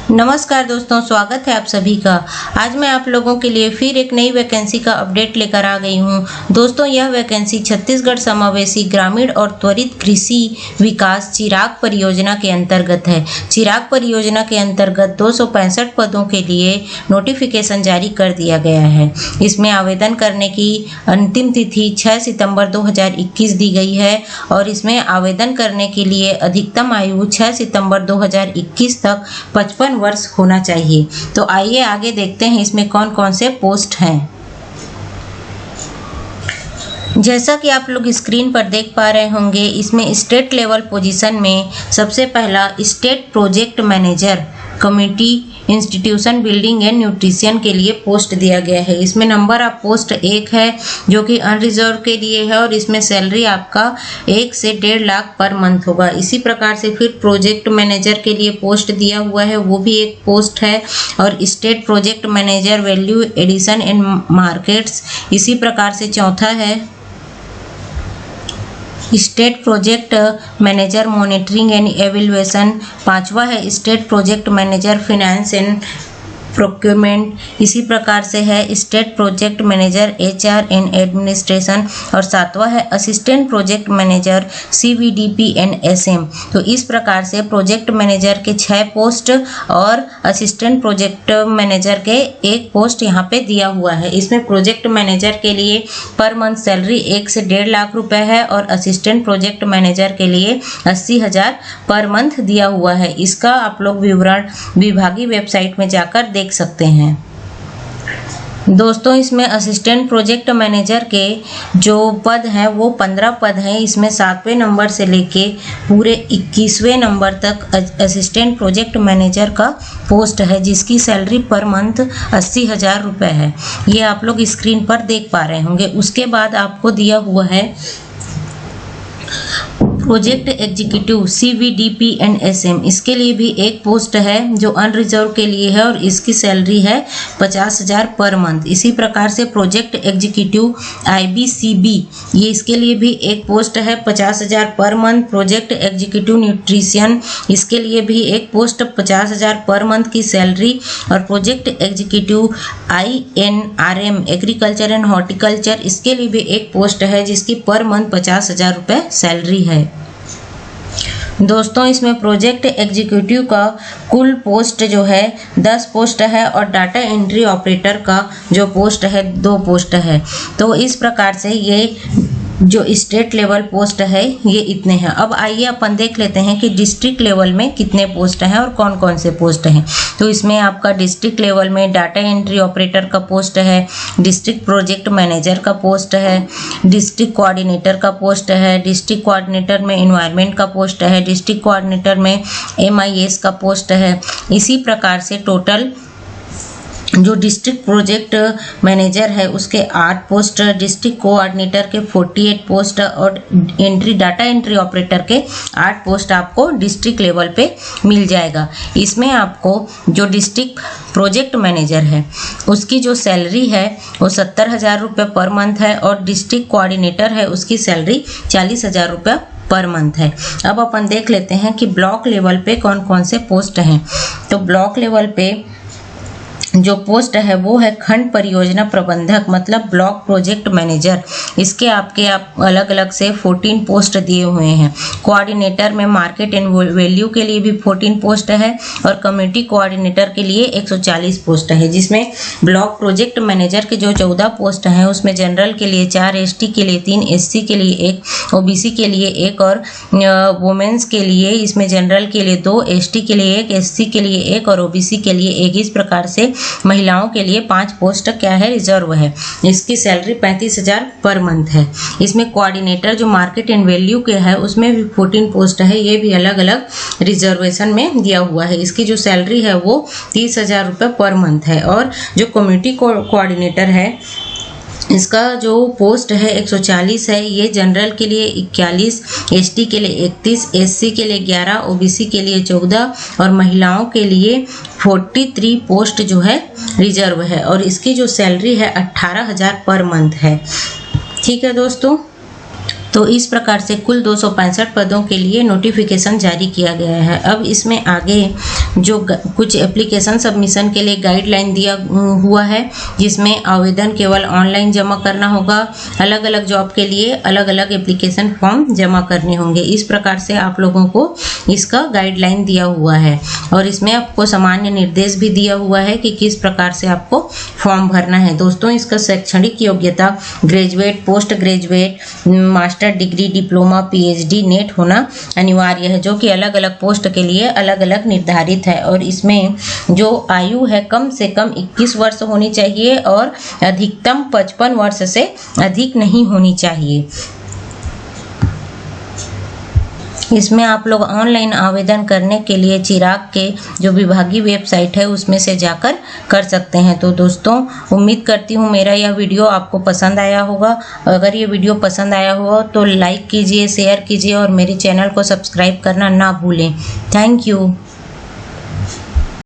नमस्कार दोस्तों, स्वागत है आप सभी का। आज मैं आप लोगों के लिए फिर एक नई वैकेंसी का अपडेट लेकर आ गई हूं। दोस्तों, यह वैकेंसी छत्तीसगढ़ समावेशी ग्रामीण और त्वरित कृषि विकास चिराग परियोजना के अंतर्गत है। चिराग परियोजना के अंतर्गत 265 पदों के लिए नोटिफिकेशन जारी कर दिया गया है। इसमें आवेदन करने की अंतिम तिथि 6 सितंबर 2021 दी गई है और इसमें आवेदन करने के लिए अधिकतम आयु 6 सितंबर 2021 तक 55 वर्ष होना चाहिए। तो आइए आगे देखते हैं इसमें कौन कौन से पोस्ट हैं। जैसा कि आप लोग स्क्रीन पर देख पा रहे होंगे, इसमें स्टेट लेवल पोजीशन में सबसे पहला state project manager community institution building and nutrition के लिए पोस्ट दिया गया है। इसमें नंबर ऑफ पोस्ट 1 है जो कि अनरिजर्व के लिए है और इसमें सैलरी आपका 1 से 1.5 लाख पर मंथ होगा। इसी प्रकार से फिर प्रोजेक्ट मैनेजर के लिए पोस्ट दिया हुआ है, वो भी एक पोस्ट है। और state project manager value addition and markets, इसी प्रकार से चौथा है state project manager monitoring and evaluation, पांचवा है state project manager finance and procurement, इसी प्रकार से है state project manager HR and administration और सातवां है assistant project manager CVDP and SM। तो इस प्रकार से प्रोजेक्ट मैनेजर के 6 पोस्ट और असिस्टेंट प्रोजेक्ट मैनेजर के 1 पोस्ट यहाँ पे दिया हुआ है। इसमें प्रोजेक्ट मैनेजर के लिए पर मंथ सैलरी 1 से 1.5 लाख रुपए है और असिस्टेंट प्रोजेक्ट मैनेजर के लिए 80,000 पर मंथ दिया हुआ है। इसका आप लोग विवरण विभागीय वेबसाइट में जाकर देख सकते हैं। दोस्तों, इसमें असिस्टेंट प्रोजेक्ट मैनेजर के जो पद हैं वो 15 पद हैं। इसमें 7वें नंबर से लेके पूरे 21वें नंबर तक असिस्टेंट प्रोजेक्ट मैनेजर का पोस्ट है, जिसकी सैलरी पर मंथ 80,000 रुपये है। ये आप लोग स्क्रीन पर देख पा रहे होंगे। उसके बाद आपको दिया हुआ है project executive CVDP and SM, इसके लिए भी 1 पोस्ट है जो अनरिजर्व के लिए है और इसकी सैलरी है 50,000 पर मंथ। इसी प्रकार से प्रोजेक्ट एग्जीक्यूटिव IBCB, ये इसके लिए भी 1 पोस्ट है 50,000 per month. Project executive nutrition, इसके लिए भी 1 पोस्ट 50,000 पर मंथ की सैलरी। और project executive INRM agriculture and horticulture, इसके लिए भी 1 पोस्ट है जिसकी पर मंथ 50,000 रुपये सैलरी है। दोस्तों, इसमें प्रोजेक्ट एग्जीक्यूटिव का कुल पोस्ट जो है 10 पोस्ट है और डाटा एंट्री ऑपरेटर का जो पोस्ट है 2 पोस्ट है। तो इस प्रकार से ये जो स्टेट लेवल पोस्ट है ये इतने हैं। अब आइए अपन देख लेते हैं कि डिस्ट्रिक्ट लेवल में कितने पोस्ट हैं और कौन कौन से पोस्ट हैं। तो इसमें आपका डिस्ट्रिक्ट लेवल में डाटा एंट्री ऑपरेटर का पोस्ट है, डिस्ट्रिक्ट प्रोजेक्ट मैनेजर का पोस्ट है, डिस्ट्रिक्ट कोऑर्डिनेटर का पोस्ट है, डिस्ट्रिक्ट कोऑर्डिनेटर में एनवायरनमेंट का पोस्ट है, डिस्ट्रिक्ट कोऑर्डिनेटर में MIS का पोस्ट है। इसी प्रकार से टोटल जो डिस्ट्रिक्ट प्रोजेक्ट मैनेजर है उसके 8 पोस्ट, डिस्ट्रिक्ट कोऑर्डिनेटर के 48 पोस्ट और डाटा एंट्री ऑपरेटर के 8 पोस्ट आपको डिस्ट्रिक्ट लेवल पे मिल जाएगा। इसमें आपको जो डिस्ट्रिक्ट प्रोजेक्ट मैनेजर है उसकी जो सैलरी है वो 70,000 रुपये पर मंथ है और डिस्ट्रिक्ट कोऑर्डिनेटर है उसकी सैलरी 40,000 रुपये पर मंथ है। अब अपन देख लेते हैं कि ब्लॉक लेवल पे कौन कौन से पोस्ट हैं। तो ब्लॉक लेवल पे जो पोस्ट है वो है खंड परियोजना प्रबंधक, मतलब ब्लॉक प्रोजेक्ट मैनेजर। इसके आपके अलग अलग से 14 पोस्ट दिए हुए हैं। कोऑर्डिनेटर में मार्केट एंड वैल्यू के लिए भी 14 पोस्ट है और कम्युनिटी कोऑर्डिनेटर के लिए 140 पोस्ट है। जिसमें ब्लॉक प्रोजेक्ट मैनेजर के जो 14 पोस्ट हैं उसमें जनरल के लिए 4, ST के लिए 3, SC के लिए 1, OBC के लिए 1 और वुमेन्स के लिए इसमें जनरल के लिए 2, ST के लिए 1, SC के लिए 1 और OBC के लिए 1। इस प्रकार से महिलाओं के लिए 5 पोस्ट क्या है, रिजर्व है। इसकी सैलरी 35,000 पर मंथ है। इसमें कोऑर्डिनेटर जो मार्केट एंड वैल्यू के है उसमें भी 14 पोस्ट है, ये भी अलग अलग रिजर्वेशन में दिया हुआ है। इसकी जो सैलरी है वो 30,000 रुपये पर मंथ है। और जो कम्युनिटी कोऑर्डिनेटर है इसका जो पोस्ट है 140 है। ये जनरल के लिए 41, ST के लिए 31, SC के लिए 11, OBC के लिए 14 और महिलाओं के लिए 43 पोस्ट जो है रिजर्व है और इसकी जो सैलरी है 18,000 पर मंथ है। ठीक है दोस्तों, तो तो इस प्रकार से कुल 265 पदों के लिए नोटिफिकेशन जारी किया गया है। अब इसमें आगे जो कुछ एप्लीकेशन सबमिशन के लिए गाइडलाइन दिया हुआ है, जिसमें आवेदन केवल ऑनलाइन जमा करना होगा। अलग अलग जॉब के लिए अलग अलग एप्लीकेशन फॉर्म जमा करने होंगे। इस प्रकार से आप लोगों को इसका गाइडलाइन दिया हुआ है और इसमें आपको सामान्य निर्देश भी दिया हुआ है कि किस प्रकार से आपको फॉर्म भरना है। दोस्तों, इसका शैक्षणिक योग्यता graduate, post graduate, master degree, diploma, PhD, net होना अनिवार्य है, जो कि अलग अलग पोस्ट के लिए अलग अलग निर्धारित है। और इसमें जो आयु है कम से कम 21 वर्ष होनी चाहिए और अधिकतम 55 वर्ष से अधिक नहीं होनी चाहिए। इसमें आप लोग ऑनलाइन आवेदन करने के लिए चिराग के जो विभागीय वेबसाइट है उसमें से जाकर कर सकते हैं। तो दोस्तों, उम्मीद करती हूँ मेरा यह वीडियो आपको पसंद आया होगा। अगर ये वीडियो पसंद आया हो तो लाइक कीजिए, शेयर कीजिए और मेरे चैनल को सब्सक्राइब करना ना भूलें। Thank you.